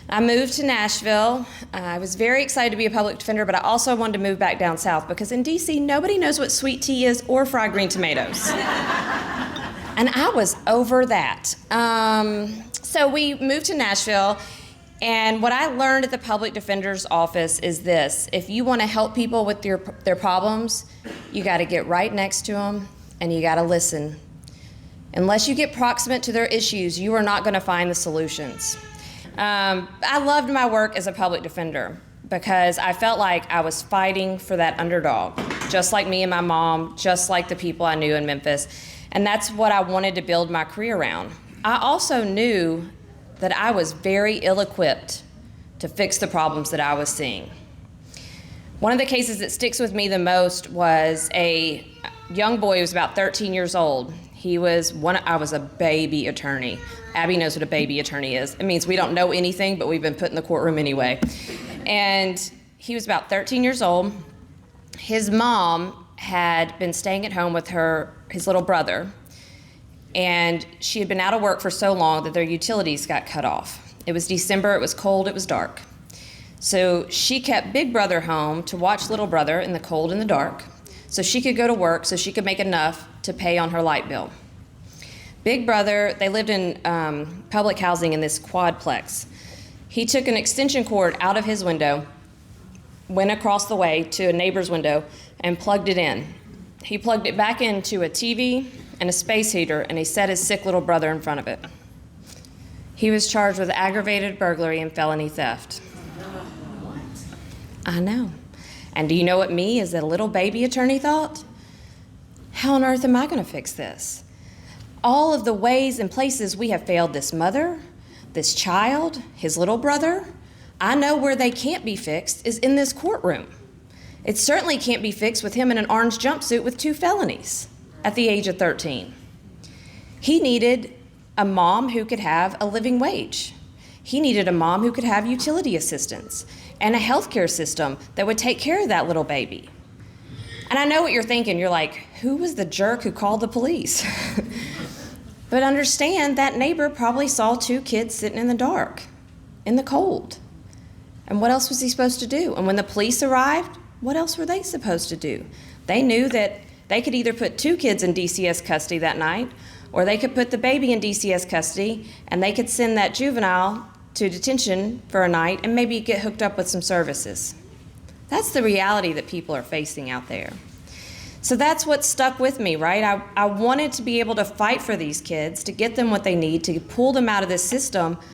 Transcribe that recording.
I moved to Nashville. I was very excited to be a public defender, but I also wanted to move back down south because in DC, nobody knows what sweet tea is or fried green tomatoes. And I was over that. So we moved to Nashville, and what I learned at the public defender's office is this: if you want to help people with their problems, you got to get right next to them and you got to listen. Unless you get proximate to their issues, you are not going to find the solutions. I loved my work as a public defender because I felt like I was fighting for that underdog, just like me and my mom, just like the people I knew in Memphis. And that's what I wanted to build my career around. I also knew that I was very ill-equipped to fix the problems that I was seeing. One of the cases that sticks with me the most was a young boy who was about 13 years old. I was a baby attorney. Abby knows what a baby attorney is. It means we don't know anything, but we've been put in the courtroom anyway. And he was about 13 years old. His mom had been staying at home with his little brother, and she had been out of work for so long that their utilities got cut off. It was December, it was cold, it was dark. So she kept Big Brother home to watch little brother in the cold and the dark, so she could go to work, so she could make enough to pay on her light bill. Big Brother, they lived in public housing in this quadplex. He took an extension cord out of his window, went across the way to a neighbor's window, and plugged it in. He plugged it back into a TV and a space heater, and he set his sick little brother in front of it. He was charged with aggravated burglary and felony theft. What? I know. And do you know what me, as a little baby attorney, thought? How on earth am I going to fix this? All of the ways and places we have failed this mother, this child, his little brother, I know where they can't be fixed is in this courtroom. It certainly can't be fixed with him in an orange jumpsuit with 2 felonies at the age of 13. He needed a mom who could have a living wage. He needed a mom who could have utility assistance and a healthcare system that would take care of that little baby. And I know what you're thinking. You're like, who was the jerk who called the police? But understand that neighbor probably saw 2 kids sitting in the dark, in the cold. And what else was he supposed to do? And when the police arrived, what else were they supposed to do? They knew that they could either put 2 kids in DCS custody that night, or they could put the baby in DCS custody, and they could send that juvenile to detention for a night and maybe get hooked up with some services. That's the reality that people are facing out there. So that's what stuck with me, right? I wanted to be able to fight for these kids, to get them what they need, to pull them out of this system,